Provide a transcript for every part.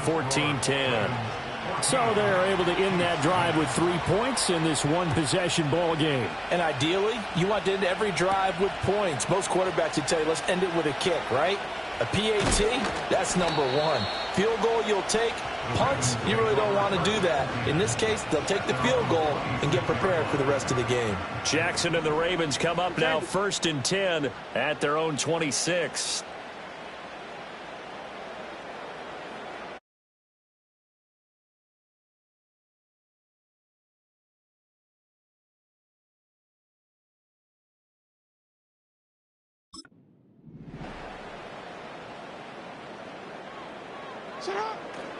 14-10. So they're able to end that drive with 3 points in this one-possession ball game. And ideally, you want to end every drive with points. Most quarterbacks would tell you, let's end it with a kick, right? A PAT, that's number one. Field goal you'll take. Punts, you really don't want to do that. In this case, they'll take the field goal and get prepared for the rest of the game. Jackson and the Ravens come up now 1st and 10 at their own 26.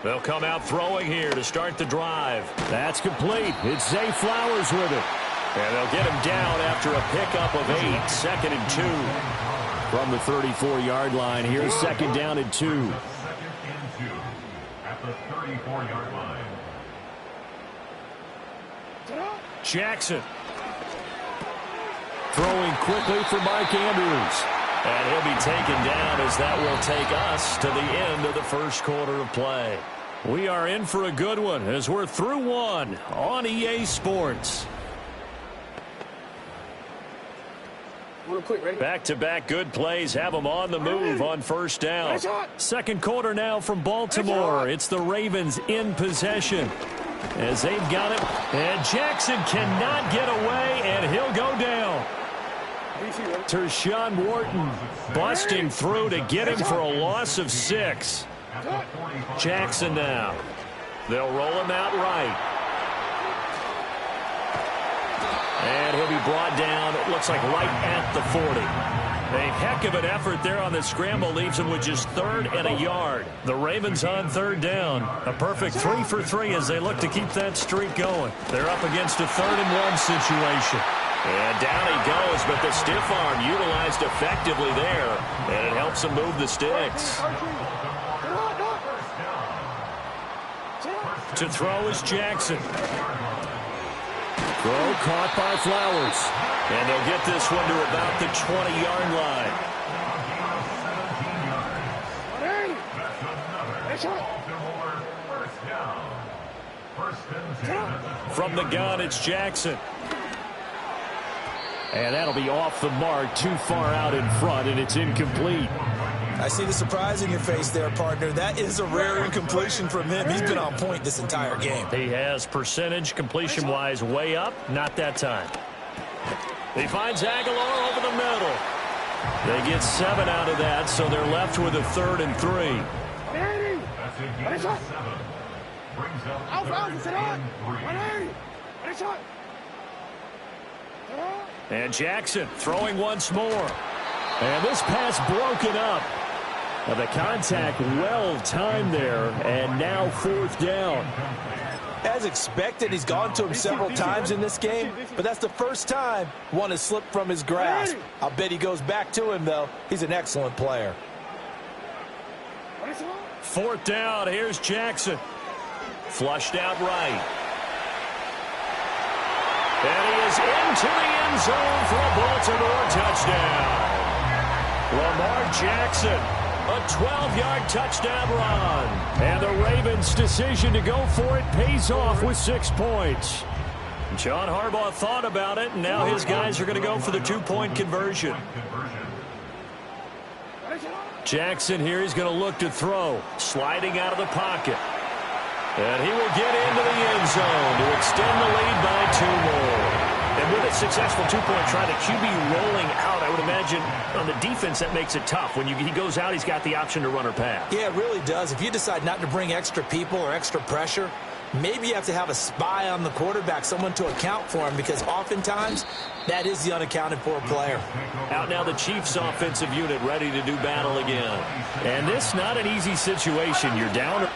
They'll come out throwing here to start the drive. That's complete. It's Zay Flowers with it. And they'll get him down after a pickup of 8, 2nd and 2. From the 34-yard line, here's 2nd down and 2. 2nd and 2 at the 34-yard line. Jackson. Throwing quickly for Mark Andrews. And he'll be taken down as that will take us to the end of the first quarter of play. We are in for a good one as we're through one on EA Sports. Back-to-back good plays have them on the move on 1st down. 2nd quarter now from Baltimore. It's the Ravens in possession as they've got it. And Jackson cannot get away, and he'll go down. Tershawn Wharton busting through to get him for a loss of 6. Jackson now. They'll roll him out right. And he'll be brought down, it looks like right at the 40. A heck of an effort there on the scramble leaves him with just 3rd and a yard. The Ravens on 3rd down. A perfect 3 for 3 as they look to keep that streak going. They're up against a 3rd and 1 situation. And down he goes, but the stiff arm utilized effectively there, and it helps him move the sticks. To throw is Jackson. Throw caught by Flowers. And they'll get this one to about the 20-yard line. From the gun, it's Jackson. And that'll be off the mark, too far out in front, and it's incomplete. I see the surprise in your face there, partner. That is a rare incompletion from him. He's been on point this entire game. He has percentage completion-wise way up. Not that time. He finds Aguilar over the middle. They get 7 out of that, so they're left with a 3rd and 3. And Jackson throwing once more. And this pass broken up. Now the contact well timed there, and now 4th down. As expected, he's gone to him several times in this game, but that's the first time one has slipped from his grasp. I'll bet he goes back to him, though. He's an excellent player. 4th down, here's Jackson. Flushed out right. And he is into the end zone for a Baltimore touchdown. Lamar Jackson, a 12-yard touchdown run. And the Ravens' decision to go for it pays off with 6 points. John Harbaugh thought about it, and now his guys are going to go for the 2-point conversion. Jackson here is going to look to throw, sliding out of the pocket. And he will get into the end zone to extend the lead by 2 more. And with a successful 2-point try, the QB rolling out, I would imagine on the defense that makes it tough. When he goes out, he's got the option to run or pass. Yeah, it really does. If you decide not to bring extra people or extra pressure, maybe you have to have a spy on the quarterback, someone to account for him, because oftentimes that is the unaccounted for player. Out now the Chiefs offensive unit ready to do battle again. And this not an easy situation. You're down.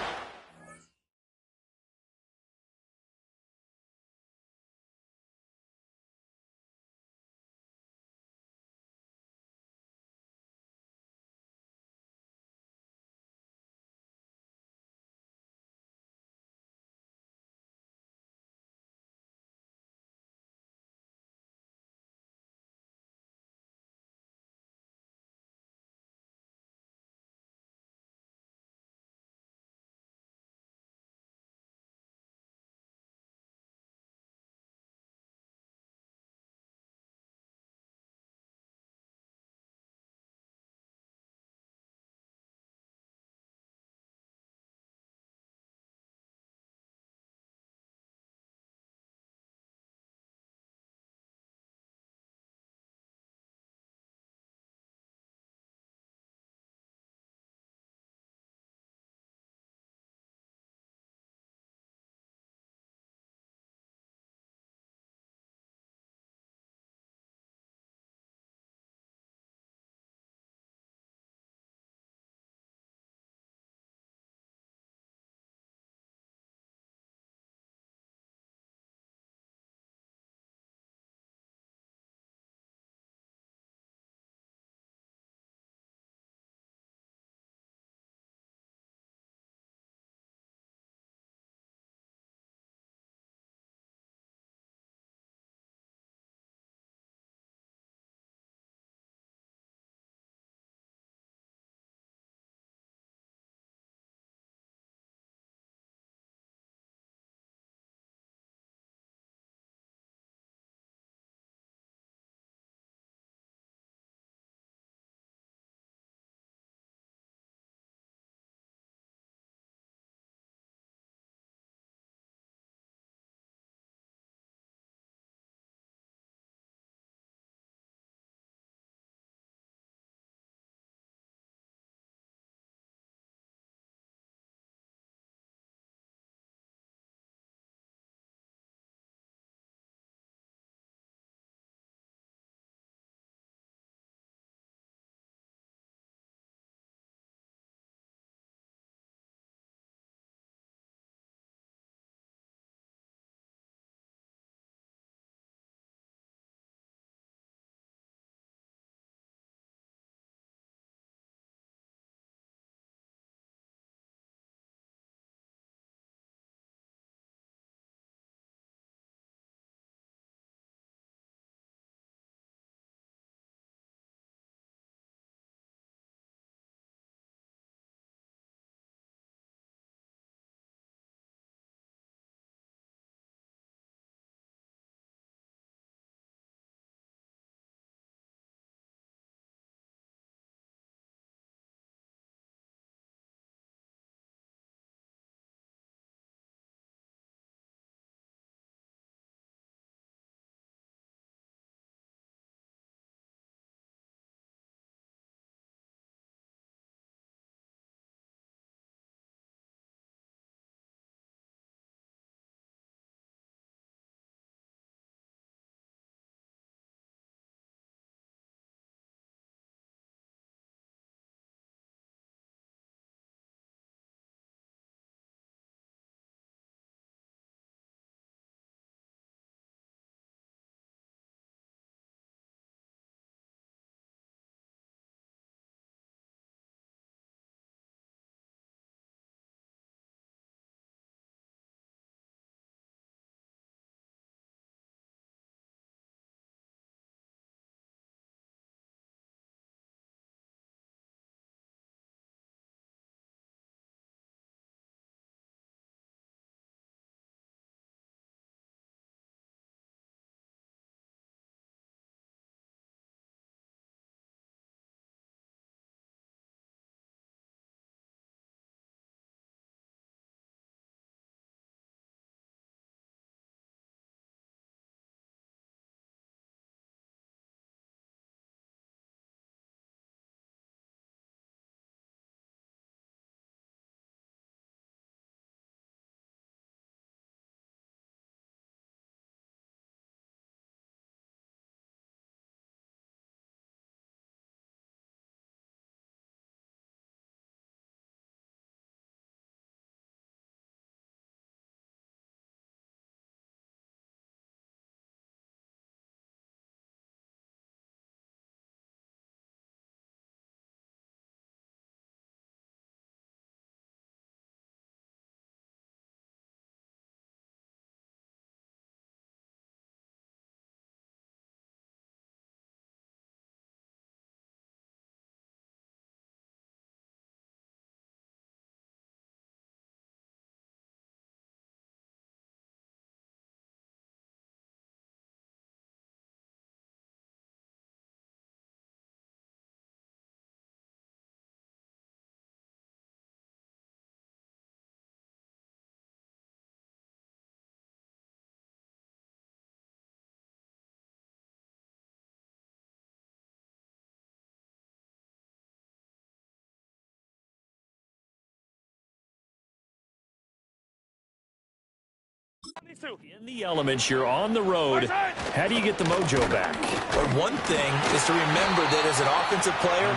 In the elements, you're on the road. How do you get the mojo back? But one thing is to remember that as an offensive player,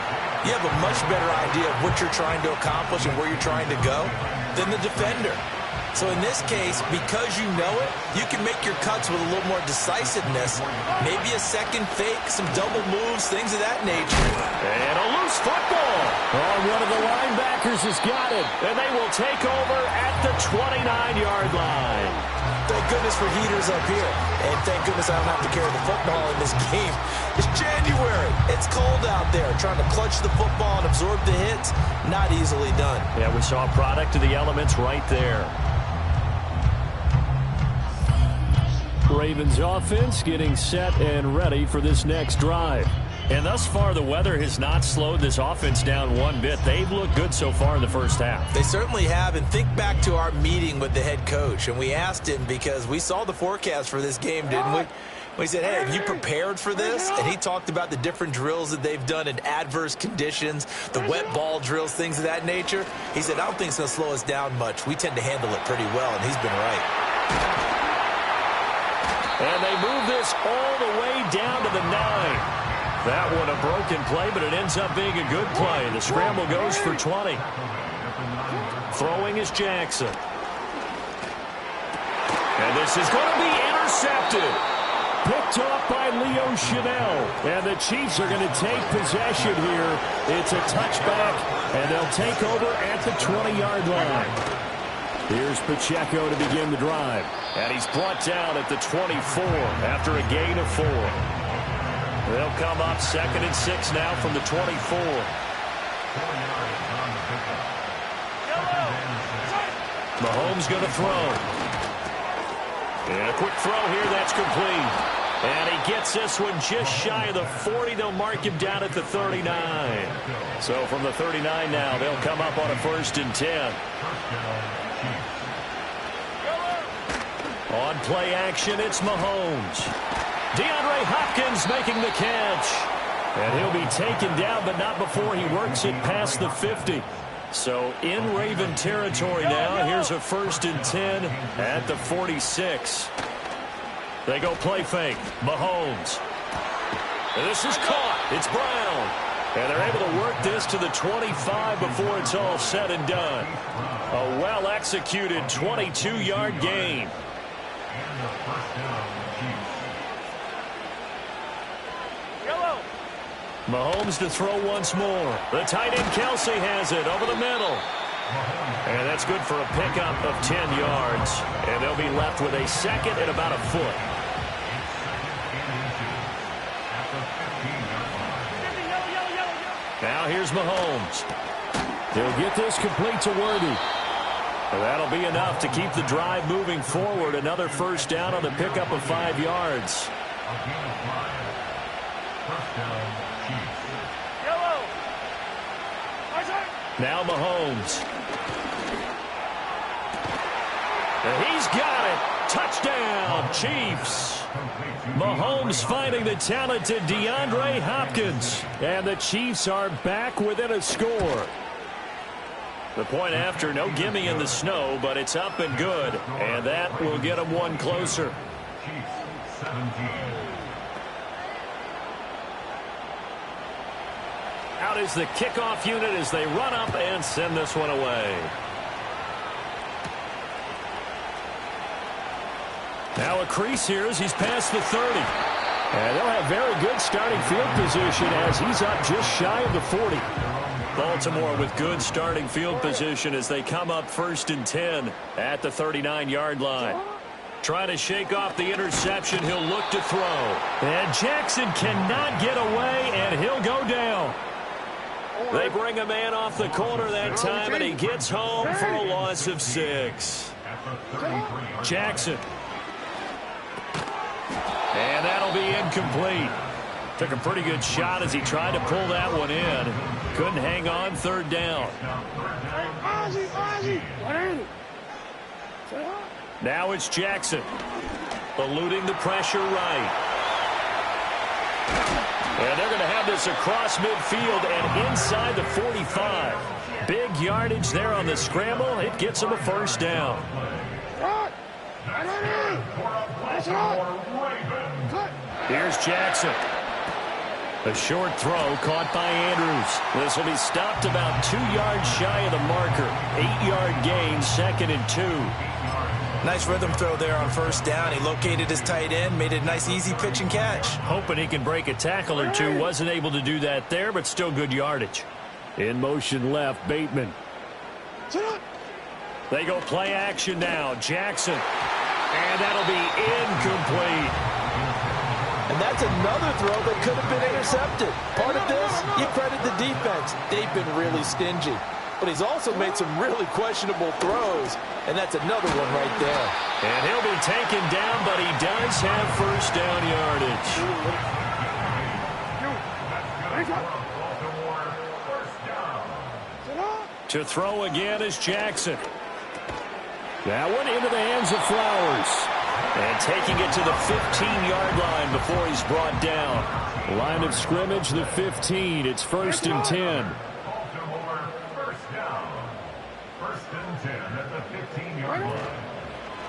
you have a much better idea of what you're trying to accomplish and where you're trying to go than the defender. So in this case, because you know it, you can make your cuts with a little more decisiveness. Maybe a second fake, some double moves, things of that nature. And a loose football. Oh, one of the linebackers has got it. And they will take over at the 29-yard line. Thank goodness for heaters up here. And thank goodness I don't have to carry the football in this game. It's January. It's cold out there. Trying to clutch the football and absorb the hits, not easily done. Yeah, we saw a product of the elements right there. Ravens offense getting set and ready for this next drive. And thus far, the weather has not slowed this offense down one bit. They've looked good so far in the first half. They certainly have. And think back to our meeting with the head coach. And we asked him because we saw the forecast for this game, didn't we? We said, hey, have you prepared for this? And he talked about the different drills that they've done in adverse conditions, the wet ball drills, things of that nature. He said, I don't think it's going to slow us down much. We tend to handle it pretty well, and he's been right. And they move this all the way down to the 9. That one a broken play, but it ends up being a good play. The scramble goes for 20. Throwing is Jackson. And this is going to be intercepted. Picked off by Leo Chanel. And the Chiefs are going to take possession here. It's a touchback, and they'll take over at the 20-yard line. Here's Pacheco to begin the drive. And he's brought down at the 24 after a gain of 4. They'll come up 2nd and 6 now from the 24. Mahomes going to throw. And a quick throw here, that's complete. And he gets this one just shy of the 40. They'll mark him down at the 39. So from the 39 now, they'll come up on a 1st and 10. On play action, it's Mahomes. DeAndre Hopkins making the catch. And he'll be taken down, but not before he works it past the 50. So in Raven territory now. Here's a 1st and 10 at the 46. They go play fake. Mahomes. And this is caught. It's Brown. And they're able to work this to the 25 before it's all said and done. A well-executed 22-yard gain. Mahomes to throw once more. The tight end Kelsey has it over the middle. And that's good for a pickup of 10 yards. And they'll be left with a 2nd and about a foot. Now here's Mahomes. He'll get this complete to Worthy. And that'll be enough to keep the drive moving forward. Another 1st down on the pickup of 5 yards. Now Mahomes. And he's got it. Touchdown, Chiefs. Mahomes finding the talented DeAndre Hopkins. And the Chiefs are back within a score. The point after, no gimme in the snow, but it's up and good. And that will get them one closer. Chiefs 17. Out is the kickoff unit as they run up and send this one away. Now a crease here as he's past the 30. And they'll have very good starting field position as he's up just shy of the 40. Baltimore with good starting field position as they come up 1st and 10 at the 39-yard line. Trying to shake off the interception. He'll look to throw. And Jackson cannot get away, and he'll go down. They bring a man off the corner that time, and he gets home for a loss of 6. Jackson. And that'll be incomplete. Took a pretty good shot as he tried to pull that one in. Couldn't hang on 3rd down. Now it's Jackson. Eluding the pressure right. And they're going to have this across midfield and inside the 45. Big yardage there on the scramble. It gets them a 1st down. Here's Jackson. A short throw caught by Andrews. This will be stopped about 2 yards shy of the marker. 8-yard gain, 2nd and 2. Nice rhythm throw there on first down. He located his tight end, made it a nice easy pitch and catch. Hoping he can break a tackle or two. Wasn't able to do that there, but still good yardage. In motion left, Bateman. They go play action now. Jackson. And that'll be incomplete. And that's another throw that could have been intercepted. Part of this, you credit the defense. They've been really stingy. But he's also made some really questionable throws. And that's another one right there. And he'll be taken down, but he does have first down yardage. To throw again is Jackson. That one into the hands of Flowers. And taking it to the 15-yard line before he's brought down. Line of scrimmage, the 15. It's 1st and 10.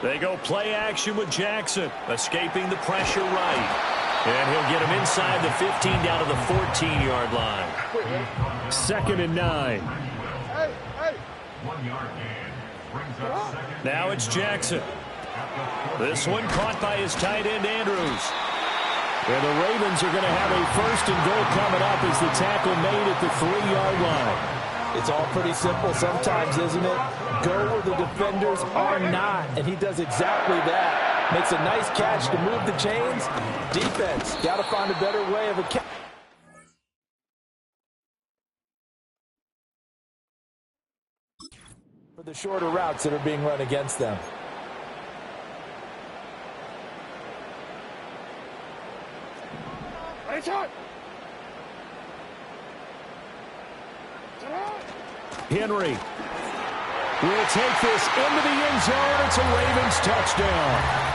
They go play action with Jackson, escaping the pressure right. And he'll get him inside the 15 down to the 14-yard line. 2nd and 9. Now it's Jackson. This one caught by his tight end, Andrews. And the Ravens are going to have a 1st and goal coming up as the tackle made at the 3-yard line. It's all pretty simple sometimes, isn't it? Go where the defenders are not, and he does exactly that. Makes a nice catch to move the chains. Defense, got to find a better way of a catch. For the shorter routes that are being run against them. Henry will take this into the end zone. It's a Ravens touchdown.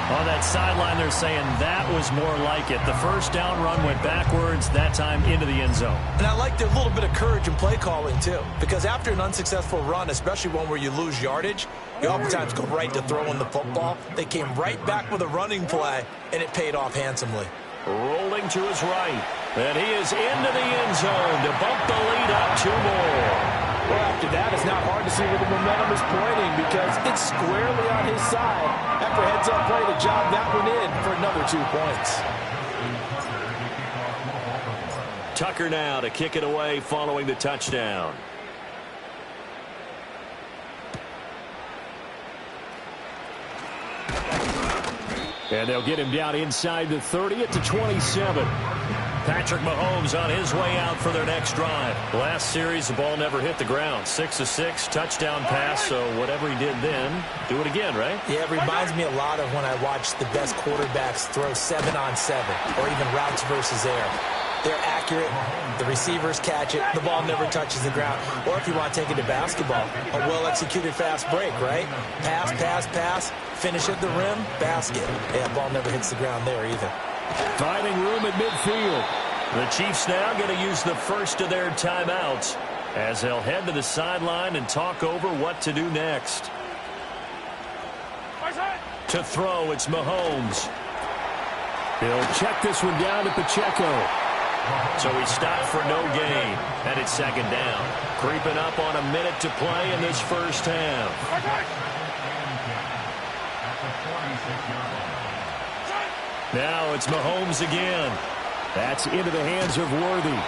On that sideline, they're saying that was more like it. The first down run went backwards, that time into the end zone. And I like their little bit of courage in play calling, too. Because after an unsuccessful run, especially one where you lose yardage, you oftentimes go right to throwing the football. They came right back with a running play, and it paid off handsomely. Rolling to his right. And he is into the end zone to bump the lead up 2 more. Well, after that, it's not hard to see where the momentum is pointing because it's squarely on his side. After heads-up play to jog that one in for another 2 points. Tucker now to kick it away following the touchdown. And they'll get him down inside the 30 at the 27. Patrick Mahomes on his way out for their next drive. Last series, the ball never hit the ground. 6 of 6, touchdown pass, so whatever he did then, do it again, right? Yeah, it reminds me a lot of when I watch the best quarterbacks throw 7-on-7 or even routes versus air. They're accurate. The receivers catch it. The ball never touches the ground. Or if you want to take it to basketball, a well-executed fast break, right? Pass, pass, pass. Finish at the rim, basket. Yeah, ball never hits the ground there either. Finding room at midfield. The Chiefs now going to use the first of their timeouts as they'll head to the sideline and talk over what to do next. To throw, it's Mahomes. He'll check this one down to Pacheco. So he stopped for no gain, and it's 2nd down. Creeping up on a minute to play in this first half. Now it's Mahomes again. That's into the hands of Worthy.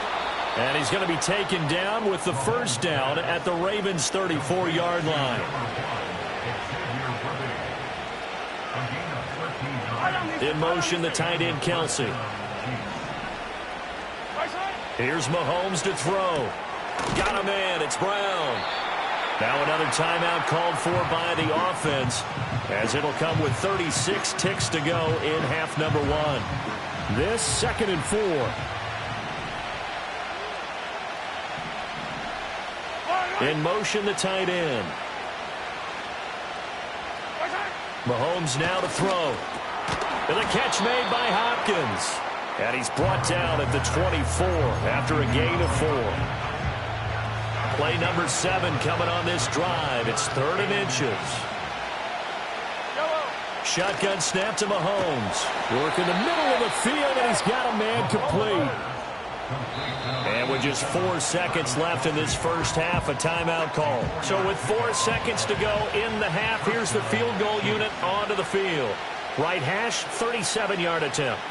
And he's going to be taken down with the first down at the Ravens' 34-yard line. In motion, the tight end, Kelsey. Here's Mahomes to throw. Got him in. It's Brown. Now another timeout called for by the offense, as it'll come with 36 ticks to go in half number 1. This 2nd and 4. In motion, the tight end. Mahomes now to throw. And the catch made by Hopkins. And he's brought down at the 24 after a gain of 4. Play number 7 coming on this drive. It's 3rd and inches. Shotgun snap to Mahomes. Work in the middle of the field, and he's got a man complete. And with just 4 seconds left in this first half, a timeout call. So with 4 seconds to go in the half, here's the field goal unit onto the field. Right hash, 37-yard attempt.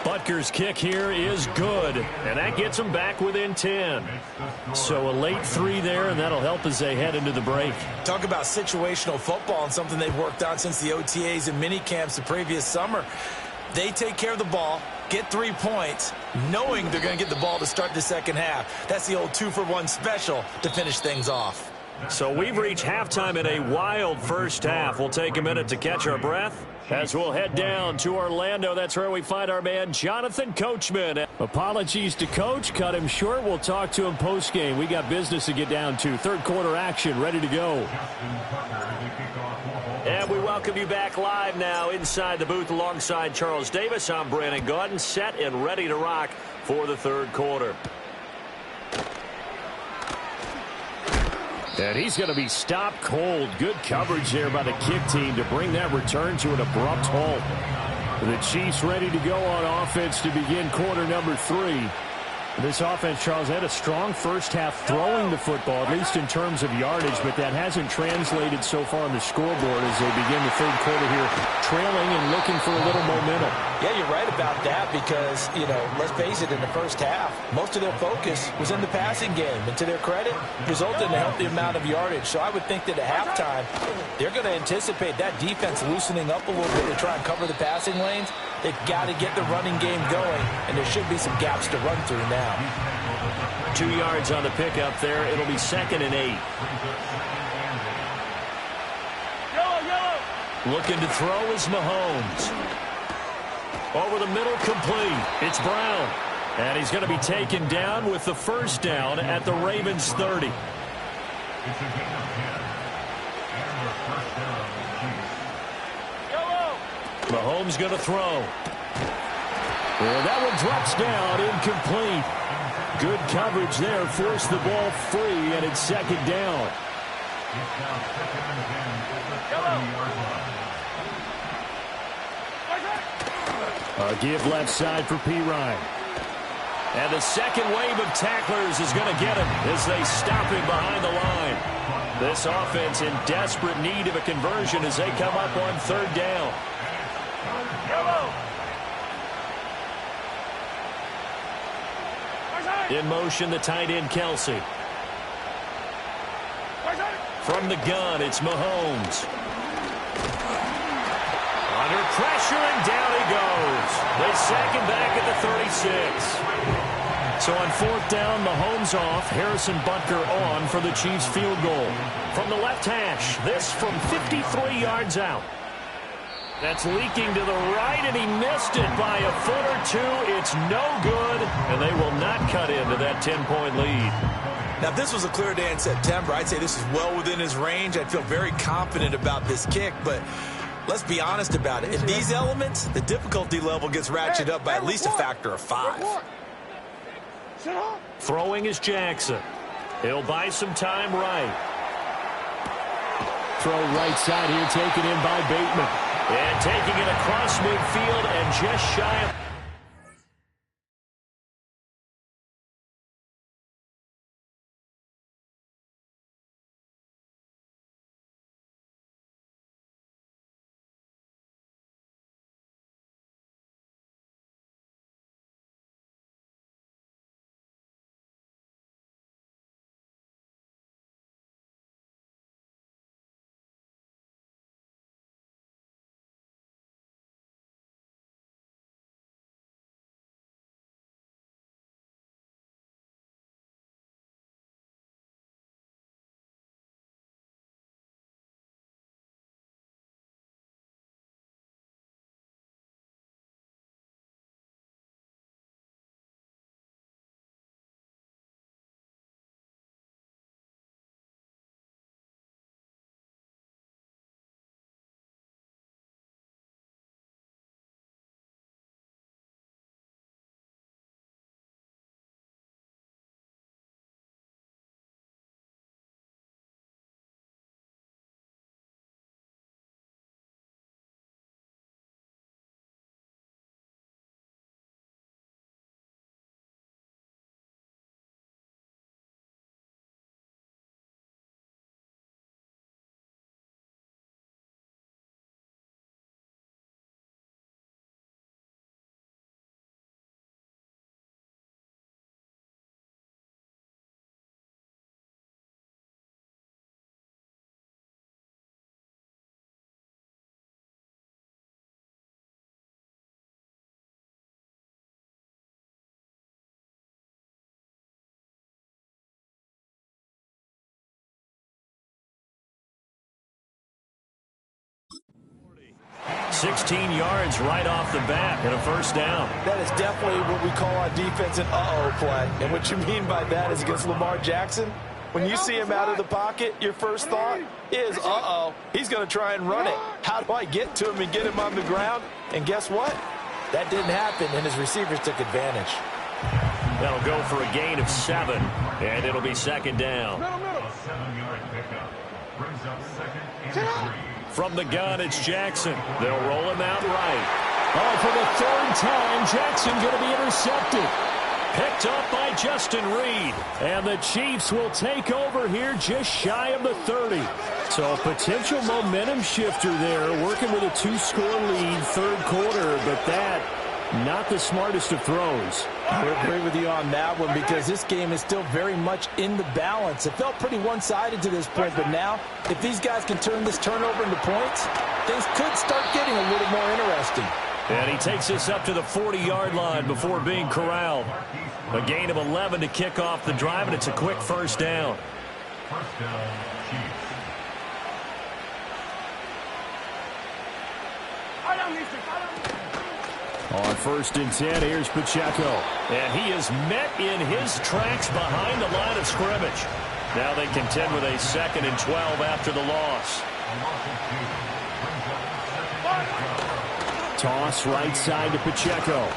Butker's kick here is good, and that gets them back within 10. So a late 3 there, and that'll help as they head into the break. Talk about situational football and something they've worked on since the OTAs and mini camps the previous summer. They take care of the ball, get 3 points, knowing they're going to get the ball to start the second half. That's the old 2-for-1 special to finish things off. So we've reached halftime in a wild first half. We'll take a minute to catch our breath as we'll head down to Orlando. That's where we find our man Jonathan Coachman. Apologies to Coach. Cut him short. We'll talk to him post-game. We got business to get down to. Third quarter action ready to go. And we welcome you back live now inside the booth alongside Charles Davis. I'm Brandon Gaudin, set and ready to rock for the third quarter. And he's going to be stopped cold. Good coverage there by the kick team to bring that return to an abrupt halt. The Chiefs ready to go on offense to begin quarter number 3. This offense, Charles, had a strong first half throwing the football, at least in terms of yardage, but that hasn't translated so far on the scoreboard as they begin the third quarter here, trailing and looking for a little momentum. Yeah, you're right about that because, let's face it, in the first half, most of their focus was in the passing game. And to their credit, resulted in a healthy amount of yardage. So I would think that at halftime, they're going to anticipate that defense loosening up a little bit to try and cover the passing lanes. They've got to get the running game going, and there should be some gaps to run through now. 2 yards on the pickup there. It'll be 2nd and 8. Looking to throw is Mahomes. Over the middle, complete. It's Brown. And he's going to be taken down with the first down at the Ravens 30. Mahomes going to throw. Well, that one drops down, incomplete. Good coverage there, forced the ball free, and it's 2nd down. A give left side for P. Ryan. And the second wave of tacklers is going to get him as they stop him behind the line. This offense in desperate need of a conversion as they come up on 3rd down. In motion, the tight end, Kelsey. From the gun, it's Mahomes. Under pressure, and down he goes. They sack him back at the 36. So on 4th down, Mahomes off. Harrison Butker on for the Chiefs field goal. From the left hash, this from 53 yards out. That's leaking to the right, and he missed it by a foot or 2. It's no good, and they will not cut into that 10-point lead. Now, if this was a clear day in September, I'd say this is well within his range. I'd feel very confident about this kick, but let's be honest about it. In these elements, the difficulty level gets ratcheted up by at least a factor of 5. Throwing is Jackson. He'll buy some time right. Throw right side here, taken in by Bateman. And taking it across midfield and just shy of 16 yards right off the bat and a first down. That is definitely what we call on defense an uh-oh play. And what you mean by that is against Lamar Jackson, when you see him out of the pocket, your first thought is, uh-oh, he's going to try and run it. How do I get to him and get him on the ground? And guess what? That didn't happen, and his receivers took advantage. That'll go for a gain of 7, and it'll be second down. A 7-yard pickup brings up second and 3. From the gun, it's Jackson. They'll roll him out right. Oh, for the third time, Jackson going to be intercepted. Picked up by Justin Reed. And the Chiefs will take over here just shy of the 30. So a potential momentum shifter there, working with a 2-score lead, third quarter, but that, not the smartest of throws. I agree with you on that one because this game is still very much in the balance. It felt pretty one-sided to this point, but now if these guys can turn this turnover into points, things could start getting a little more interesting. And he takes us up to the 40-yard line before being corralled. A gain of 11 to kick off the drive, and it's a quick first down. First down, Chiefs. On 1st and 10, here's Pacheco. And he is met in his tracks behind the line of scrimmage. Now they contend with a 2nd and 12 after the loss. Toss right side to Pacheco.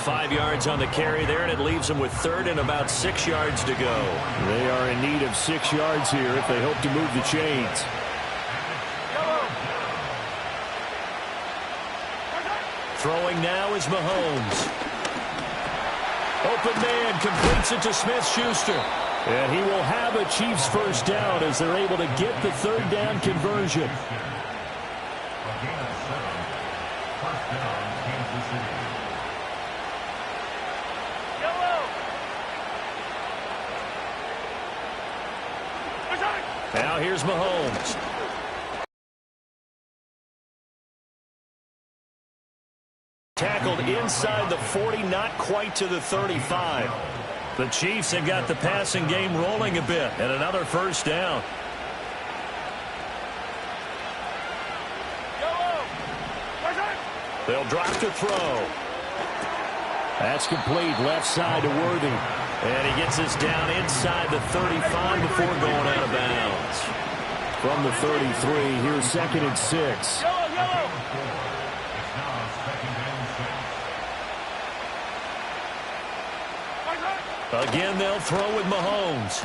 5 yards on the carry there, and it leaves them with 3rd and about 6 yards to go. They are in need of 6 yards here if they hope to move the chains. Throwing now is Mahomes. Open man completes it to Smith-Schuster. And he will have a Chiefs first down as they're able to get the 3rd down conversion. Now here's Mahomes. Tackled inside the 40, not quite to the 35. The Chiefs have got the passing game rolling a bit, and another first down. They'll drop to throw. That's complete, left side to Worthy. And he gets us down inside the 35 before going out of bounds. From the 33, here's 2nd and 6. Again, they'll throw with Mahomes.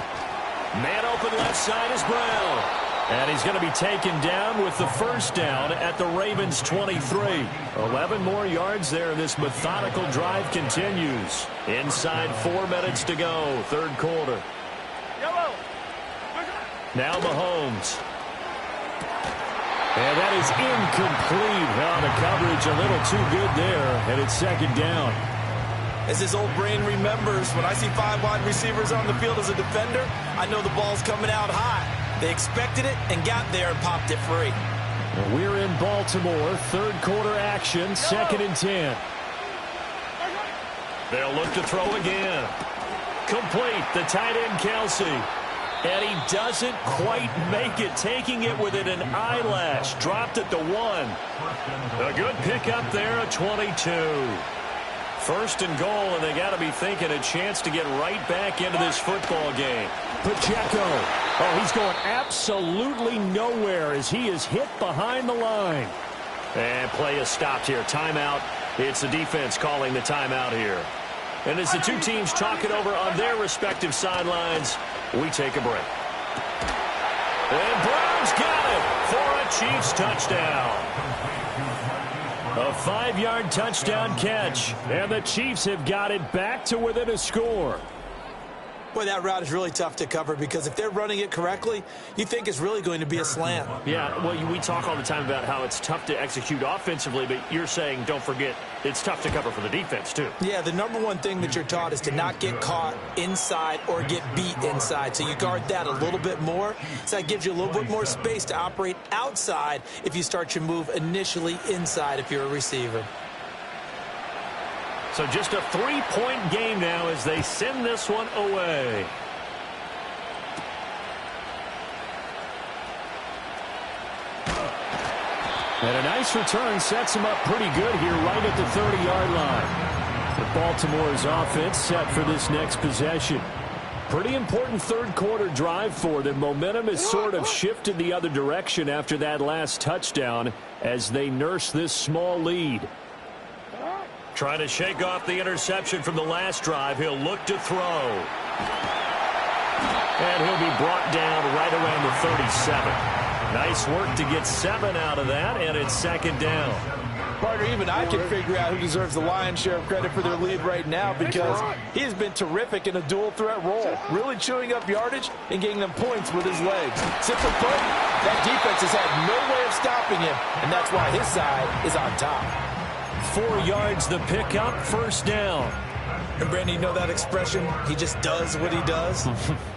Man open left side is Brown. And he's going to be taken down with the first down at the Ravens' 23. 11 more yards there. This methodical drive continues. Inside 4 minutes to go, 3rd quarter. Now Mahomes. And that is incomplete. Well, the coverage a little too good there, and it's 2nd down. As his old brain remembers, when I see 5 wide receivers on the field as a defender, I know the ball's coming out hot. They expected it and got there and popped it free. Well, we're in Baltimore, 3rd quarter action, 2nd and 10. They'll look to throw again. Complete, the tight end Kelsey. And he doesn't quite make it, taking it within an eyelash. Dropped at the 1. A good pickup there at 22. 1st and goal, and they got to be thinking a chance to get right back into this football game. Pacheco. Oh, he's going absolutely nowhere as he is hit behind the line. And play is stopped here. Timeout. It's the defense calling the timeout here. And as the two teams talk it over on their respective sidelines, we take a break. And Brown's got it for a Chiefs touchdown. A 5-yard touchdown catch, and the Chiefs have got it back to within a score. Boy, that route is really tough to cover because if they're running it correctly, you think it's really going to be a slant. Yeah, well, we talk all the time about how it's tough to execute offensively, but you're saying, don't forget, it's tough to cover for the defense, too. Yeah, the number one thing that you're taught is to not get caught inside or get beat inside. So you guard that a little bit more. So that gives you a little bit more space to operate outside if you start your move initially inside if you're a receiver. So just a 3-point game now as they send this one away. And a nice return sets him up pretty good here right at the 30-yard line. The Baltimore's offense set for this next possession. Pretty important third-quarter drive for them. Momentum has sort of shifted the other direction after that last touchdown as they nurse this small lead. Trying to shake off the interception from the last drive. He'll look to throw. And he'll be brought down right around the 37. Nice work to get 7 out of that, and it's second down. Partner, even I can figure out who deserves the lion's share of credit for their lead right now because he has been terrific in a dual threat role, really chewing up yardage and getting them points with his legs. Simply put, that defense has had no way of stopping him, and that's why his side is on top. 4 yards the pickup, first down. And Brandon, you know that expression, he just does what he does?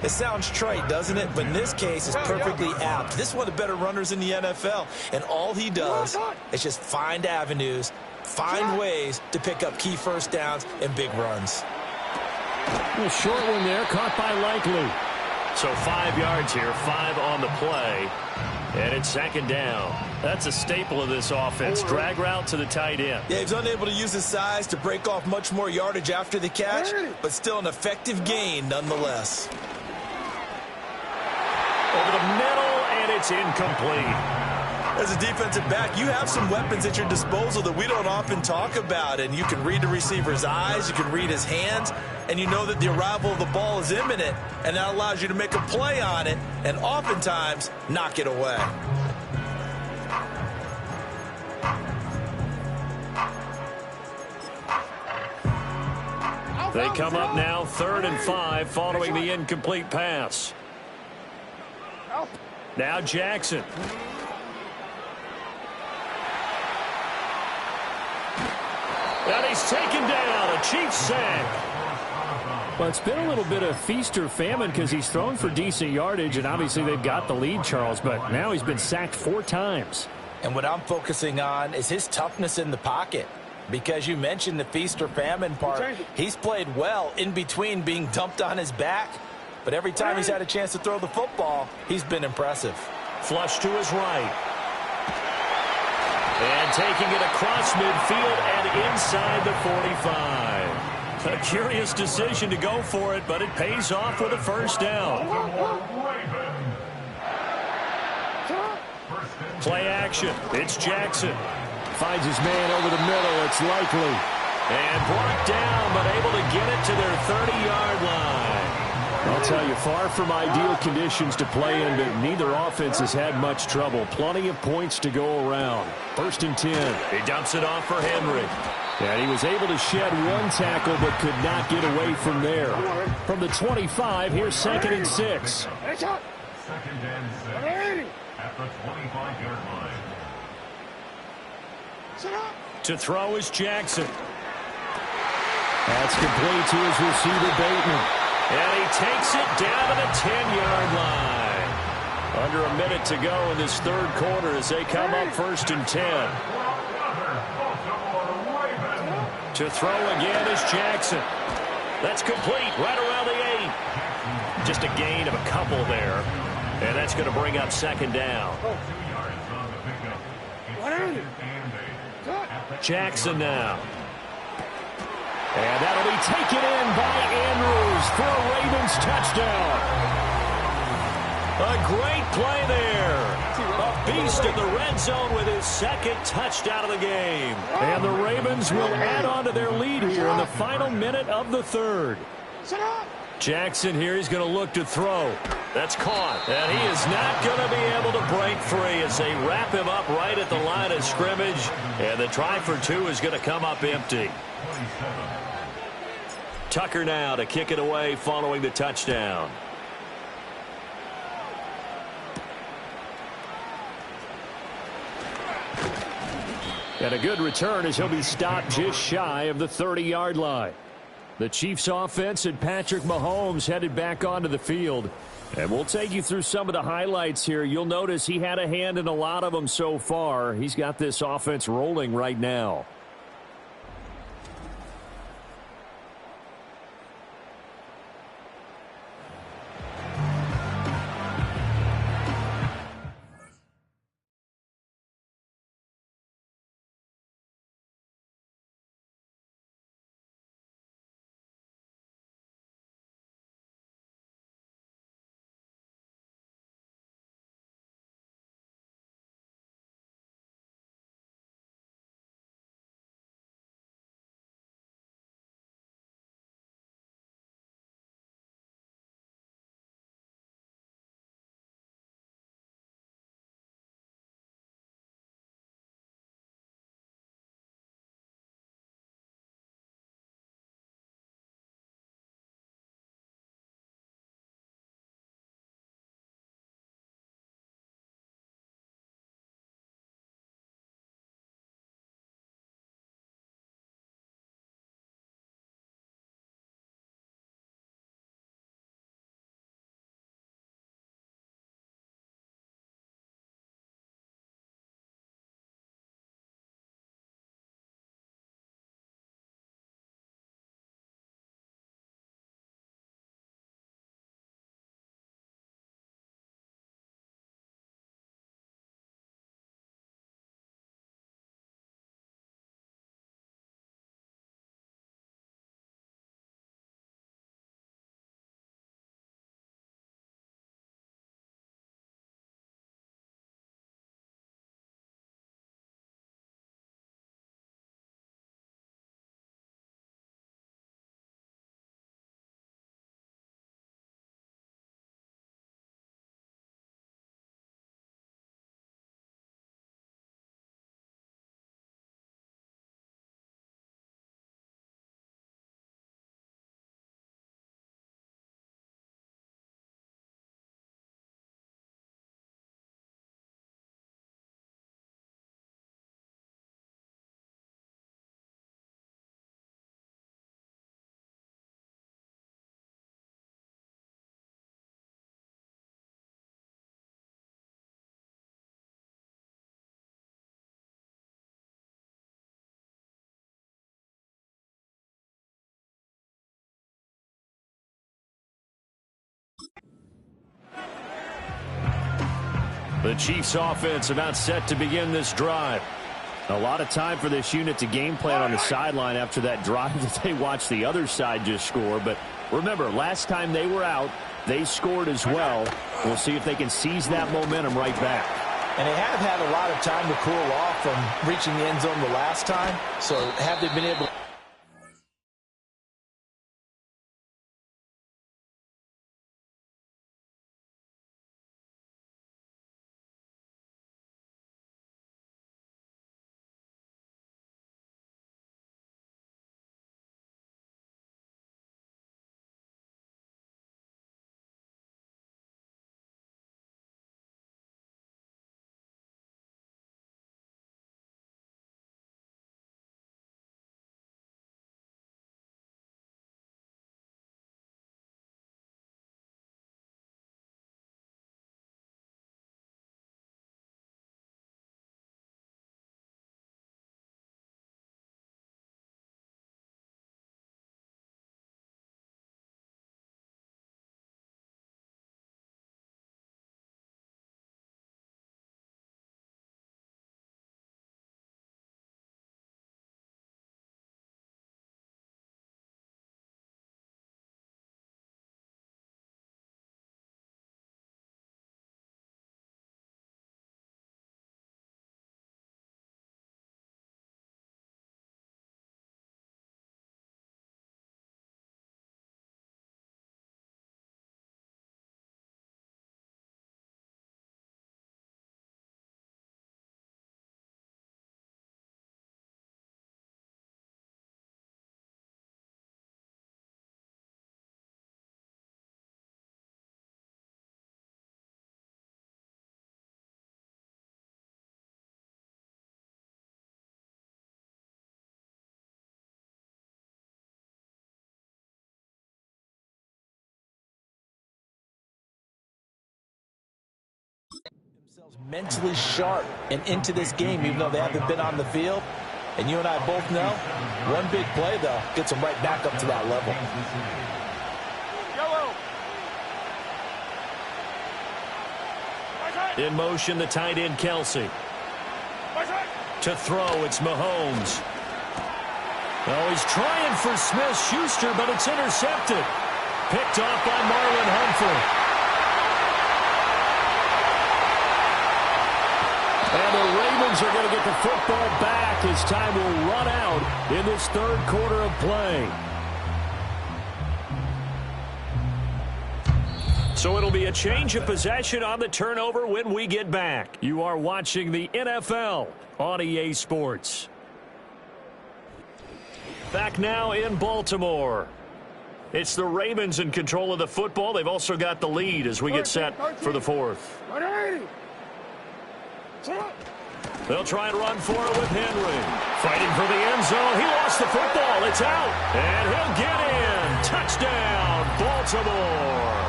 It sounds trite, doesn't it? But in this case, it's perfectly apt. This is one of the better runners in the NFL. And all he does is just find avenues, find ways to pick up key first downs and big runs. A short one there, caught by Likely. So 5 yards here, 5 on the play. And it's second down. That's a staple of this offense. Drag route to the tight end. Yeah, he's unable to use his size to break off much more yardage after the catch, but still an effective gain nonetheless. Over the middle, and it's incomplete. As a defensive back, you have some weapons at your disposal that we don't often talk about, and you can read the receiver's eyes, you can read his hands, and you know that the arrival of the ball is imminent, and that allows you to make a play on it and oftentimes knock it away. They come up now 3rd and 5 following the incomplete pass. Now Jackson. And he's taken down, a Chiefs sack. Well, it's been a little bit of feast or famine because he's thrown for decent yardage, and obviously they've got the lead, Charles, but now he's been sacked 4 times. And what I'm focusing on is his toughness in the pocket. Because you mentioned the feast or famine part. He's played well in between being dumped on his back. But every time he's had a chance to throw the football, he's been impressive. Flush to his right. And taking it across midfield and inside the 45. A curious decision to go for it, but it pays off with a first down. Play action. It's Jackson. Finds his man over the middle. It's Likely. And brought down, but able to get it to their 30-yard line. I'll tell you, far from ideal conditions to play in, but neither offense has had much trouble. Plenty of points to go around. 1st and 10. He dumps it off for Henry. And he was able to shed 1 tackle, but could not get away from there. From the 25, here's 2nd and 6. Second and 6 at the 25-yard line. To throw is Jackson. That's complete to his receiver, Bateman. And he takes it down to the 10-yard line. Under a minute to go in this third quarter as they come up 1st and 10. To throw again is Jackson. That's complete right around the 8. Just a gain of a couple there. And that's going to bring up second down. Jackson now. And that'll be taken in by Andrews for a Ravens touchdown. A great play there. A beast in the red zone with his 2nd touchdown of the game. And the Ravens will add on to their lead here in the final minute of the 3rd. Jackson here, he's going to look to throw. That's caught. And he is not going to be able to break free as they wrap him up right at the line of scrimmage. And the try for 2 is going to come up empty. Tucker now to kick it away following the touchdown. And a good return as he'll be stopped just shy of the 30-yard line. The Chiefs offense and Patrick Mahomes headed back onto the field. And we'll take you through some of the highlights here. You'll notice he had a hand in a lot of them so far. He's got this offense rolling right now. The Chiefs offense about set to begin this drive. A lot of time for this unit to game plan on the sideline after that drive that they watched the other side just score. But remember, last time they were out, they scored as well. We'll see if they can seize that momentum right back. And they have had a lot of time to cool off from reaching the end zone the last time. So have they been able to... themselves mentally sharp and into this game, even though they haven't been on the field. And you and I both know, one big play, though, gets them right back up to that level. In motion, the tight end, Kelsey. To throw, it's Mahomes. Oh, he's trying for Smith-Schuster, but it's intercepted. Picked off by Marlon Humphrey. And the Ravens are going to get the football back as time will run out in this third quarter of play. So it'll be a change of possession on the turnover when we get back. You are watching the NFL on EA Sports. Back now in Baltimore. It's the Ravens in control of the football. They've also got the lead as we get set for the fourth. They'll try and run for it with Henry. Fighting for the end zone. He lost the football. It's out. And he'll get in. Touchdown, Baltimore.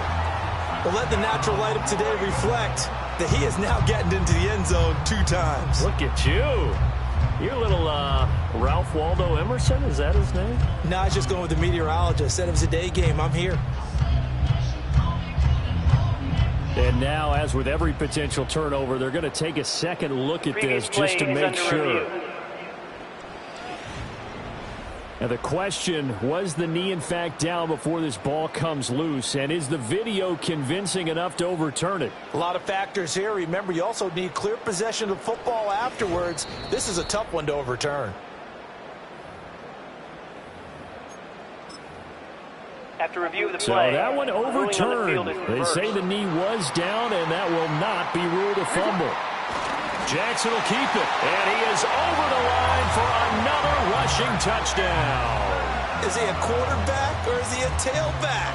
Well, let the natural light of today reflect that he is now getting into the end zone 2 times. Look at you. You're a little Ralph Waldo Emerson. Is that his name? No, I was just going with the meteorologist. Said it was a day game. I'm here. And now, as with every potential turnover, they're going to take a second look at this just to make sure. And the question, was the knee in fact down before this ball comes loose? And is the video convincing enough to overturn it? A lot of factors here. Remember, you also need clear possession of football afterwards. This is a tough one to overturn. After review of the So play, that one overturned. They say the knee was down, and that will not be ruled a fumble. Jackson will keep it. And he is over the line for another rushing touchdown. Is he a quarterback or is he a tailback?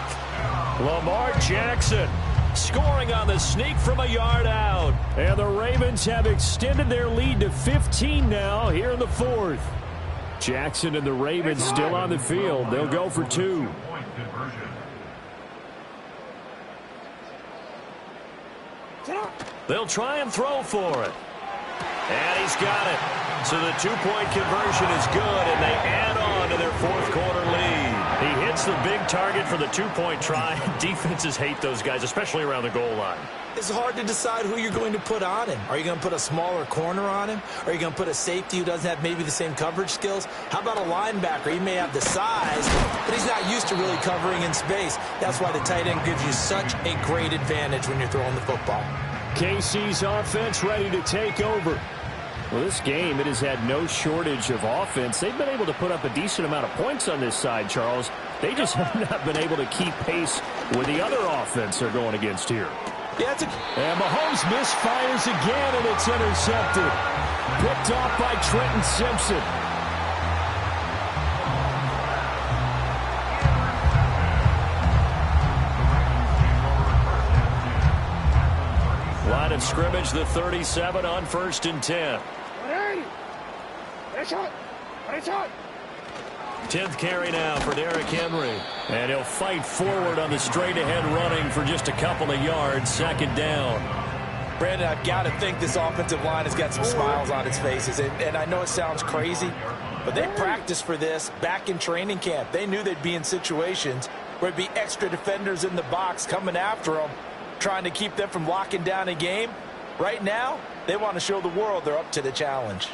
Lamar Jackson scoring on the sneak from a yard out. And the Ravens have extended their lead to 15 now here in the fourth. Jackson and the Ravens still on the field. They'll go for 2. They'll try and throw for it. And he's got it. So the 2-point conversion is good, and they add on to their fourth quarter lead. He hit Gets the big target for the two-point try. Defenses hate those guys, especially around the goal line. It's hard to decide who you're going to put on him. Are you going to put a smaller corner on him? Are you going to put a safety who doesn't have maybe the same coverage skills? How about a linebacker? He may have the size, but he's not used to really covering in space. That's why the tight end gives you such a great advantage when you're throwing the football. KC's offense ready to take over. Well, this game, it has had no shortage of offense. They've been able to put up a decent amount of points on this side, Charles. They just have not been able to keep pace with the other offense they're going against here. Yeah, and Mahomes misfires again, and it's intercepted. Picked off by Trenton Simpson. Line of scrimmage, the 37 on 1st and 10. 10th carry now for Derrick Henry. And he'll fight forward on the straight-ahead running for just a couple of yards. 2nd down. Brandon, I've got to think this offensive line has got some smiles on its faces. And I know it sounds crazy, but they practiced for this back in training camp. They knew they'd be in situations where there'd be extra defenders in the box coming after them, trying to keep them from locking down a game. Right now, they want to show the world they're up to the challenge.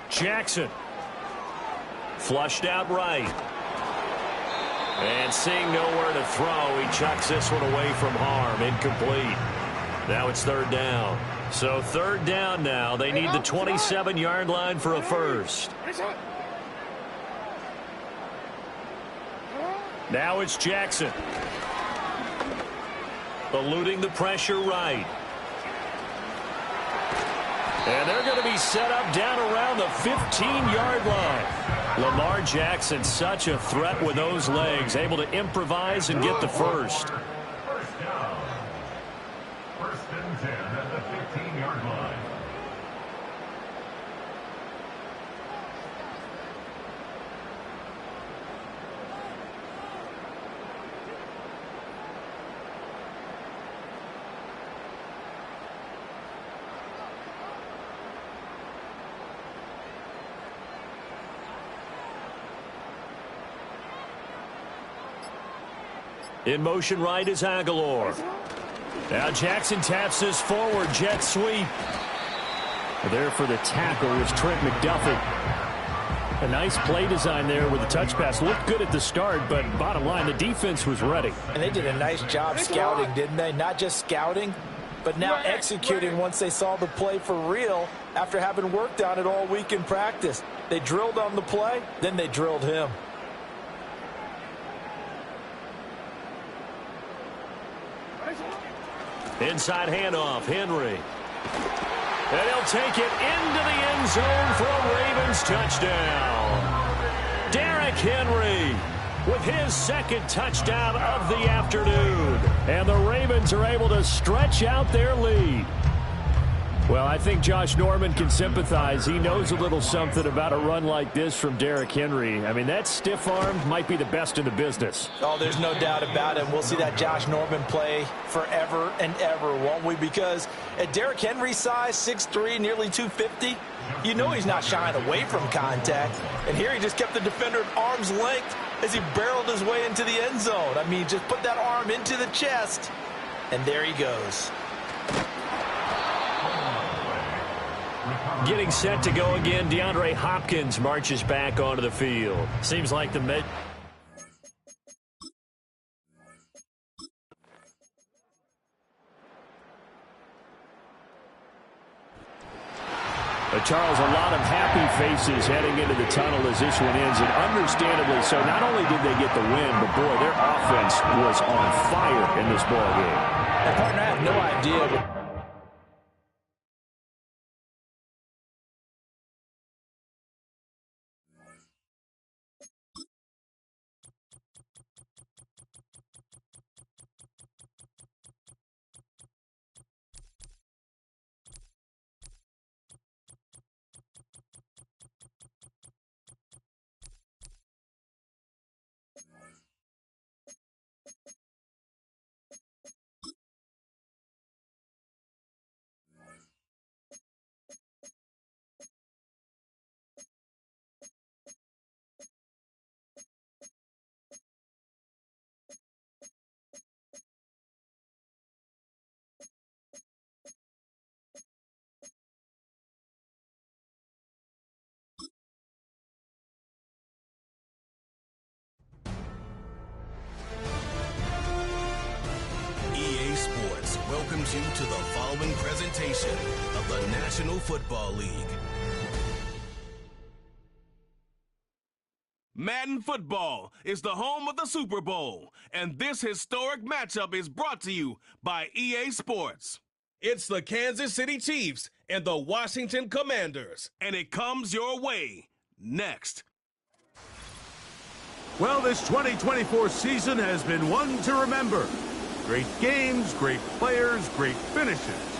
Jackson. Flushed out right. And seeing nowhere to throw, he chucks this one away from harm. Incomplete. Now it's 3rd down. So 3rd down now. They need the 27-yard line for a first. Now it's Jackson. Eluding the pressure right. And they're going to be set up down around the 15-yard line. Lamar Jackson, such a threat with those legs, able to improvise and get the first. First down. 1st and 10 at the 15-yard line. In motion right is Aguilar. Now Jackson taps this forward jet sweep. There for the tackle was Trent McDuffie. A nice play design there with the touch pass. Looked good at the start, but bottom line, the defense was ready. And they did a nice job scouting, didn't they? Not just scouting, but now executing once they saw the play for real after having worked on it all week in practice. They drilled on the play, then they drilled him. Inside handoff, Henry. And he'll take it into the end zone for a Ravens touchdown. Derrick Henry with his 2nd touchdown of the afternoon. And the Ravens are able to stretch out their lead. Well, I think Josh Norman can sympathize. He knows a little something about a run like this from Derrick Henry. I mean, that stiff arm might be the best in the business. Oh, there's no doubt about it. We'll see that Josh Norman play forever and ever, won't we? Because at Derrick Henry's size, 6'3", nearly 250, you know he's not shying away from contact. And here he just kept the defender at arm's length as he barreled his way into the end zone. I mean, just put that arm into the chest, and there he goes. Getting set to go again, DeAndre Hopkins marches back onto the field. Seems like the mid. Charles, a lot of happy faces heading into the tunnel as this one ends, and understandably so. Not only did they get the win, but boy, their offense was on fire in this ball game. And partner, I have no idea. welcomes you to the following presentation of the National Football League. Madden Football is the home of the Super Bowl, and this historic matchup is brought to you by EA Sports. It's the Kansas City Chiefs and the Washington Commanders, and it comes your way next. Well, this 2024 season has been one to remember. Great games, great players, great finishes.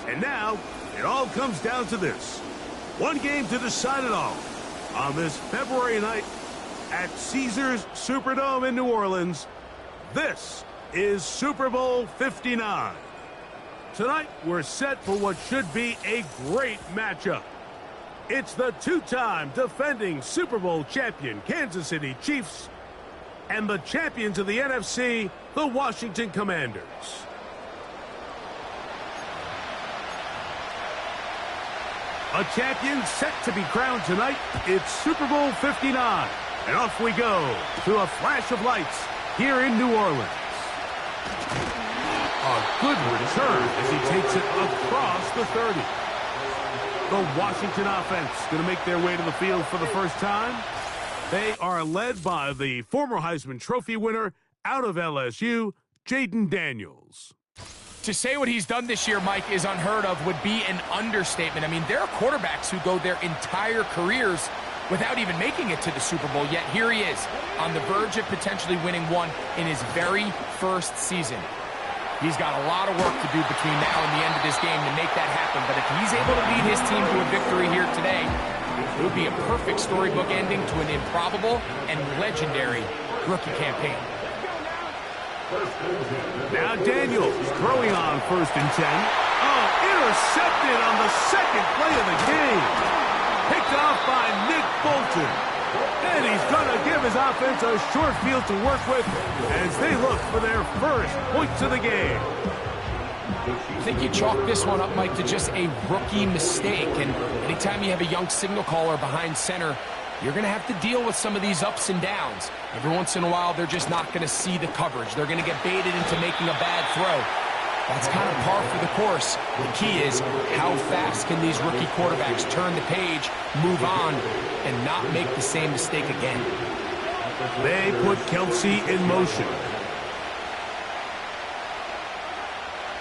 And now, it all comes down to this. One game to decide it all. On this February night at Caesars Superdome in New Orleans, this is Super Bowl 59. Tonight, we're set for what should be a great matchup. It's the two-time defending Super Bowl champion Kansas City Chiefs and the champions of the NFC, the Washington Commanders. A champion set to be crowned tonight. It's Super Bowl 59. And off we go to a flash of lights here in New Orleans. A good return as he takes it across the 30. The Washington offense going to make their way to the field for the first time. They are led by the former Heisman Trophy winner out of LSU, Jaden Daniels. To say what he's done this year, Mike, is unheard of would be an understatement. I mean, there are quarterbacks who go their entire careers without even making it to the Super Bowl, yet here he is on the verge of potentially winning one in his very first season. He's got a lot of work to do between now and the end of this game to make that happen, but if he's able to lead his team to a victory here today, it would be a perfect storybook ending to an improbable and legendary rookie campaign. Now Daniels throwing on 1st and 10. Oh, intercepted on the second play of the game. Picked off by Nick Bolton. And he's going to give his offense a short field to work with as they look for their first points of the game. I think you chalk this one up, Mike, to just a rookie mistake. And anytime you have a young signal caller behind center, you're going to have to deal with some of these ups and downs. Every once in a while, they're just not going to see the coverage. They're going to get baited into making a bad throw. That's kind of par for the course. The key is how fast can these rookie quarterbacks turn the page, move on, and not make the same mistake again. They put Kelsey in motion.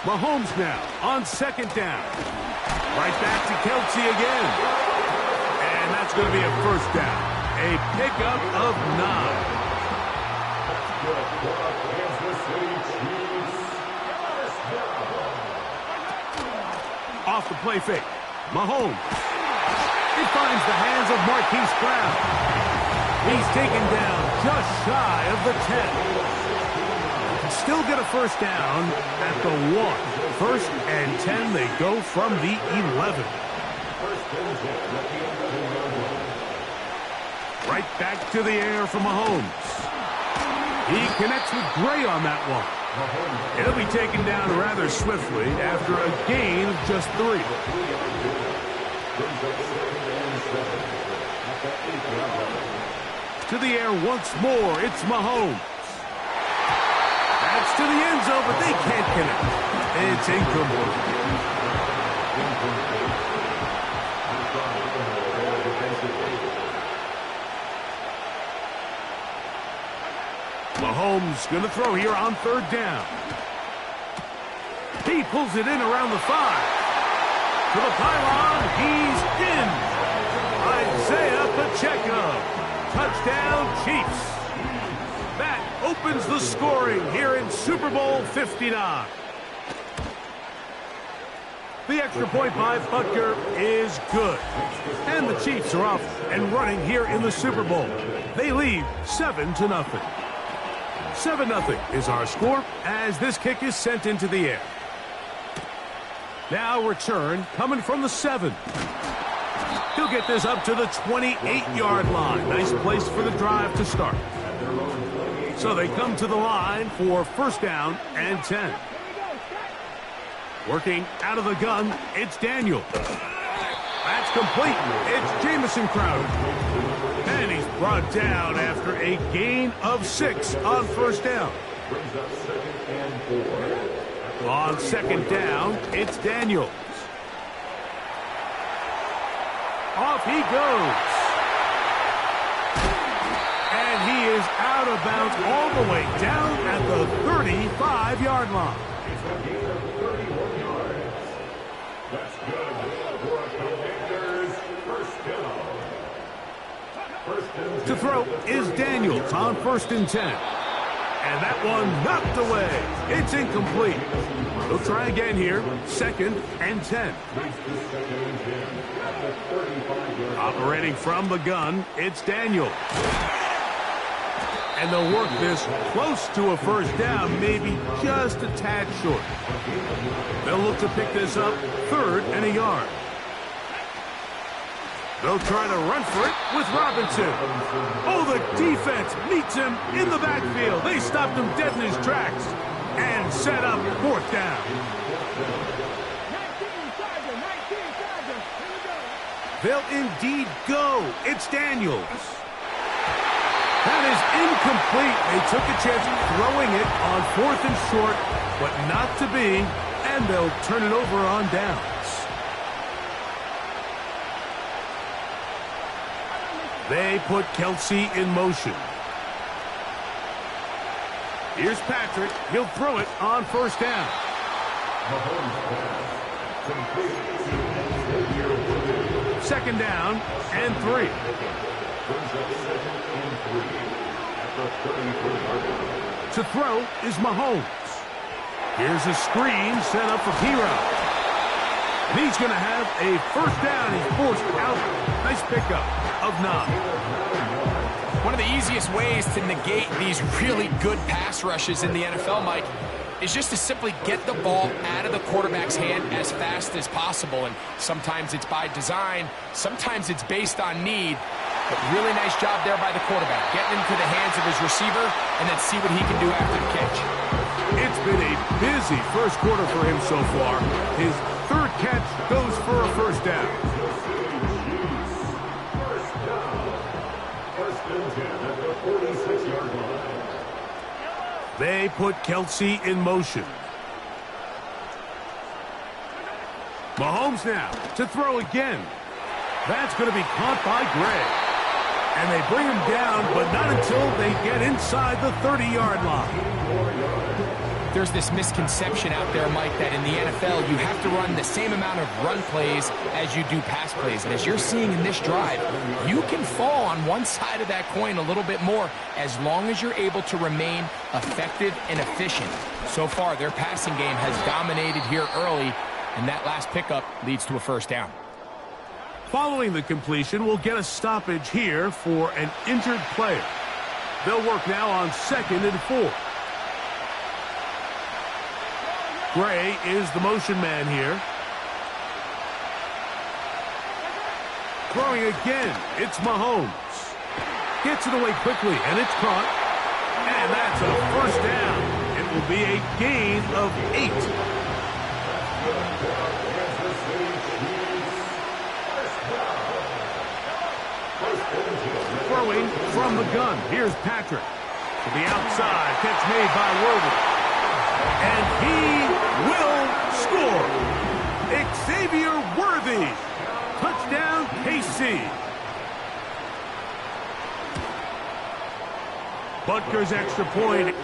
Mahomes now on 2nd down. Right back to Kelsey again. And that's going to be a 1st down. A pickup of 9. Off the play fake. Mahomes. It finds the hands of Marquise Brown. He's taken down just shy of the 10. Still get a 1st down at the 1. 1st and 10, they go from the 11. Right back to the air for Mahomes. He connects with Gray on that one. He'll be taken down rather swiftly after a gain of just 3. To the air once more, it's Mahomes. That's to the end zone, but they can't connect. It's incomplete. Mahomes going to throw here on 3rd down. He pulls it in around the 5. To the pylon, he's in. Isaiah Pacheco. Touchdown, Chiefs. That opens the scoring here in Super Bowl 59. The extra point by Butker is good. And the Chiefs are off and running here in the Super Bowl. They lead 7-0. 7-0 is our score as this kick is sent into the air. Now return coming from the 7. He'll get this up to the 28-yard line. Nice place for the drive to start. So they come to the line for 1st down and 10. Working out of the gun, it's Daniel. That's complete. It's Jamison Crowder. And he's brought down after a gain of 6 on 1st down. On second down, it's Daniels. Off he goes. And he is out of bounds all the way down at the 35-yard line. It's a gain of 31 yards. That's good for a Commanders first down. First and 10. To throw is Daniels on 1st and 10. And that one knocked away. It's incomplete. They'll try again here. 2nd and 10. Operating from the gun, it's Daniels. And they'll work this close to a first down, maybe just a tad short. They'll look to pick this up 3rd and a yard. They'll try to run for it with Robinson. Oh, the defense meets him in the backfield. They stopped him dead in his tracks and set up 4th down. They'll indeed go. It's Daniels. That is incomplete. They took a chance throwing it on 4th and short, but not to be, and they'll turn it over on downs. They put Kelsey in motion. Here's Patrick. He'll throw it on 1st down. Second down and 3. To throw is Mahomes. Here's a screen set up for P-Route. And he's going to have a 1st down. He's forced out. Nice pickup of 9. One of the easiest ways to negate these really good pass rushes in the NFL, Mike, is just to simply get the ball out of the quarterback's hand as fast as possible. And sometimes it's by design, sometimes it's based on need. But really nice job there by the quarterback, getting into the hands of his receiver and then see what he can do after the catch. It's been a busy first quarter for him so far. His 3rd catch goes for a 1st down. First and 10 at the 46-yard line. They put Kelsey in motion. Mahomes now to throw again. That's going to be caught by Gray. And they bring him down, but not until they get inside the 30-yard line. There's this misconception out there, Mike, that in the NFL you have to run the same amount of run plays as you do pass plays. And as you're seeing in this drive, you can fall on one side of that coin a little bit more as long as you're able to remain effective and efficient. So far, their passing game has dominated here early, and that last pickup leads to a 1st down. Following the completion, we'll get a stoppage here for an injured player. They'll work now on 2nd and 4. Gray is the motion man here. Throwing again, it's Mahomes. Gets it away quickly, and it's caught. And that's a 1st down. It will be a gain of 8. Throwing from the gun. Here's Patrick. To the outside. Catch made by Worthy. And he will score. Xavier Worthy. Touchdown, KC. Butker's extra point.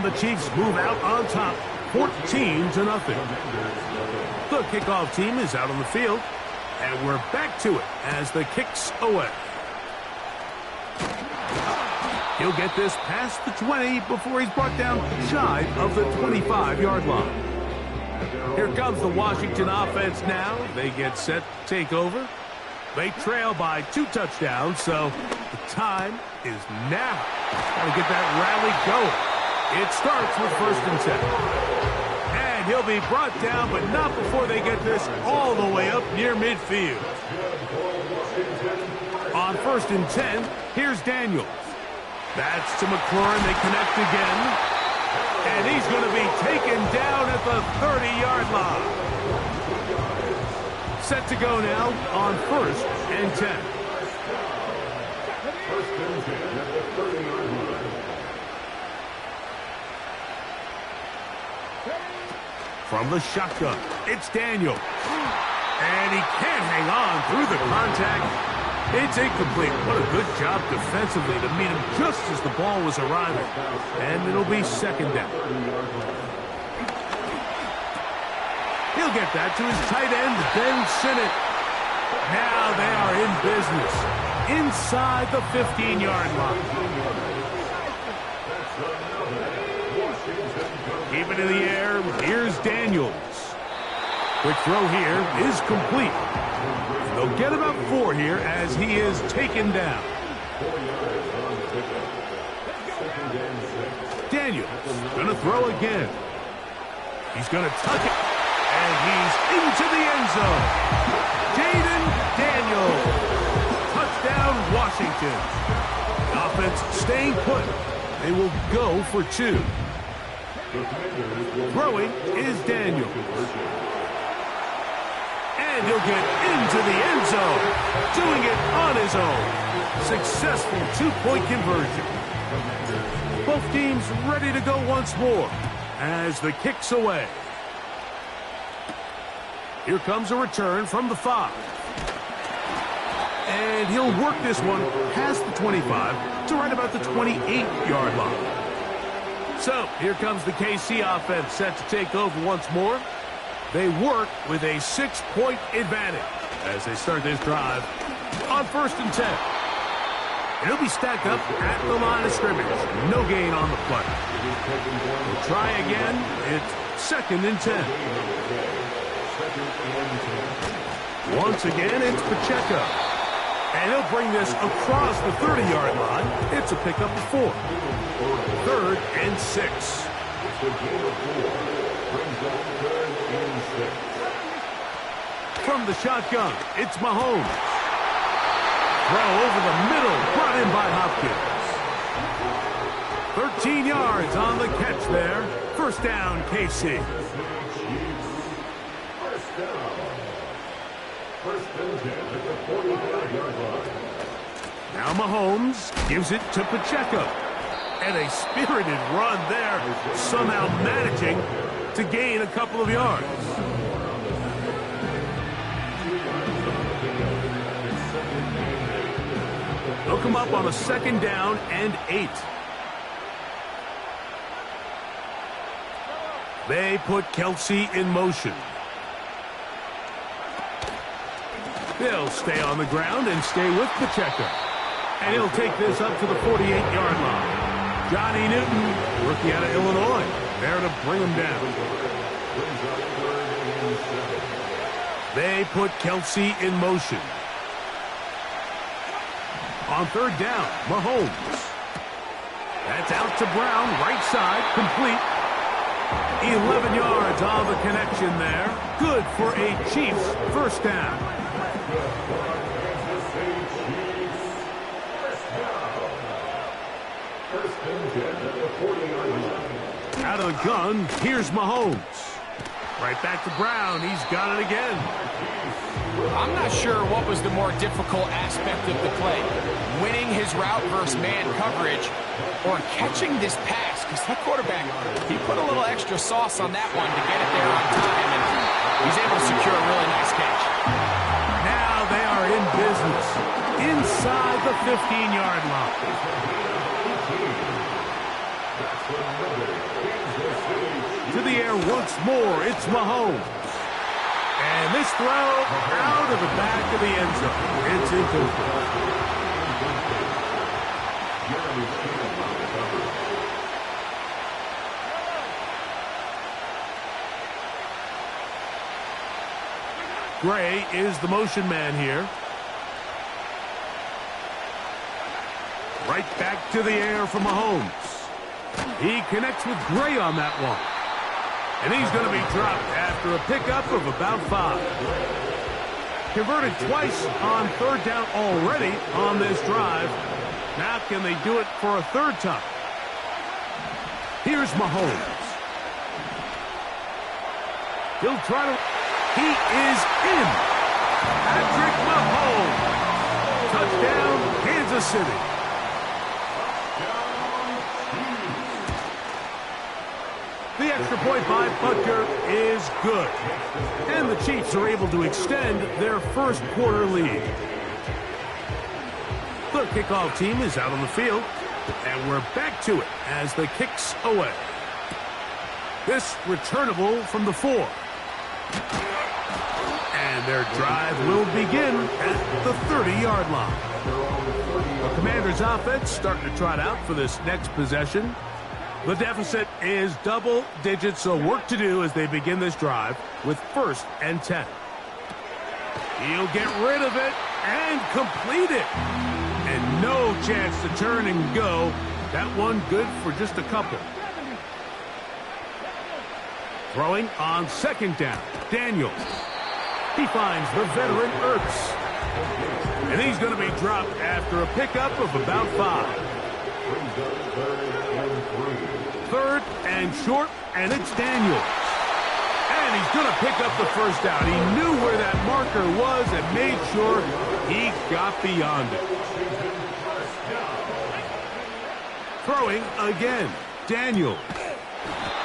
And the Chiefs move out on top, 14-0. The kickoff team is out on the field, and we're back to it as the kick's away. He'll get this past the 20 before he's brought down shy of the 25-yard line. Here comes the Washington offense now. They get set to take over. They trail by 2 touchdowns, so the time is now. Got to get that rally going. It starts with 1st and 10. And he'll be brought down, but not before they get this all the way up near midfield. On 1st and 10, here's Daniels. That's to McLaurin. They connect again. And he's going to be taken down at the 30-yard line. Set to go now on 1st and 10. 1st and 10 at the 30-yard line. From the shotgun, it's Daniel. And he can't hang on through the contact. It's incomplete. What a good job defensively to meet him just as the ball was arriving. And it'll be 2nd down. He'll get that to his tight end, Ben Sinnott. Now they are in business inside the 15-yard line. Keep it in the air. Here's Daniels. Quick throw here is complete. They'll get about 4 here as he is taken down. Daniels going to throw again. He's going to tuck it. And he's into the end zone. Jaden Daniels. Touchdown, Washington. The offense staying put. They will go for 2. Throwing is Daniels. And he'll get into the end zone. Doing it on his own. Successful 2-point conversion. Both teams ready to go once more as the kick's away. Here comes a return from the 5. And he'll work this one past the 25 to right about the 28-yard line. So here comes the KC offense set to take over once more. They work with a 6-point advantage as they start this drive on 1st and 10. He'll be stacked up at the line of scrimmage. No gain on the play. We'll try again. It's 2nd and 10. Once again, it's Pacheco. And he'll bring this across the 30-yard line. It's a pickup of 4. 3rd and 6. From the shotgun, it's Mahomes. Throw over the middle, brought in by Hopkins. 13 yards on the catch there. 1st down, KC. Now Mahomes gives it to Pacheco. And a spirited run there, somehow managing to gain a couple of yards. They'll come up on a 2nd down and 8. They put Kelsey in motion. They'll stay on the ground and stay with Pacheco. And he'll take this up to the 48-yard line. Johnny Newton, rookie out of Illinois, there to bring him down. They put Kelsey in motion. On 3rd down, Mahomes. That's out to Brown, right side, complete. 11 yards on the connection there. Good for a Chiefs 1st down. Out of the gun, here's Mahomes. Right back to Brown. He's got it again. I'm not sure what was the more difficult aspect of the play. Winning his route versus man coverage or catching this pass. Because that quarterback, he put a little extra sauce on that one to get it there on time. And he's able to secure a really nice catch. Now they are in business. Inside the 15-yard line. To the air once more, it's Mahomes. And this throw out of the back of the end zone. It's incomplete. Gray is the motion man here. Right back to the air for Mahomes. He connects with Gray on that one. And he's going to be dropped after a pickup of about 5. Converted twice on third down already on this drive. Now can they do it for a third time? Here's Mahomes. He'll try to... He is in. Patrick Mahomes. Touchdown, Kansas City. The extra point by Butker is good. And the Chiefs are able to extend their first quarter lead. The kickoff team is out on the field. And we're back to it as the kicks away. This returnable from the 4. And their drive will begin at the 30-yard line. The Commanders' offense starting to trot out for this next possession. The deficit is double digits, so work to do as they begin this drive with 1st and 10. He'll get rid of it and complete it. And no chance to turn and go. That one good for just a couple. Throwing on 2nd down, Daniels. He finds the veteran Ertz. And he's going to be dropped after a pickup of about 5. 3rd and short, and it's Daniels. And he's going to pick up the first down. He knew where that marker was and made sure he got beyond it. Throwing again, Daniels.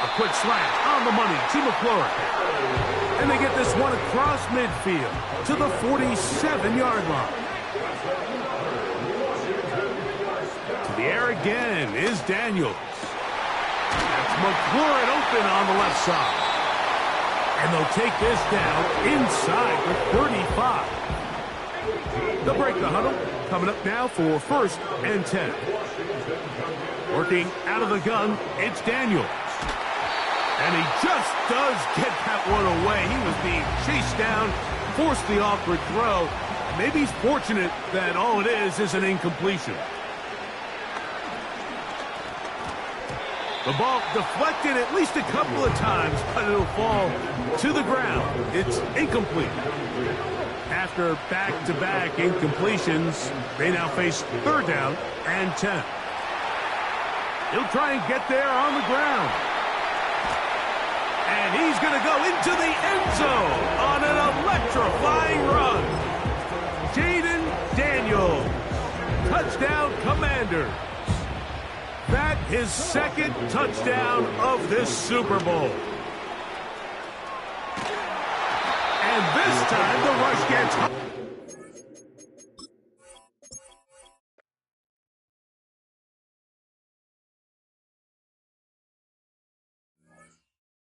A quick slant on the money to McLaurin. And they get this one across midfield to the 47-yard line. To the air again is Daniels. That's McLaurin open on the left side. And they'll take this down inside the 35. They'll break the huddle. Coming up now for 1st and 10. Working out of the gun, it's Daniels. And he just does get that one away. He was being chased down, forced the awkward throw. Maybe he's fortunate that all it is an incompletion. The ball deflected at least a couple of times, but it'll fall to the ground. It's incomplete. After back-to-back incompletions, they now face 3rd down and 10. He'll try and get there on the ground. And he's going to go into the end zone on an electrifying run. Jaden Daniels. Touchdown, Commanders. That his 2nd touchdown of this Super Bowl. And this time the rush gets...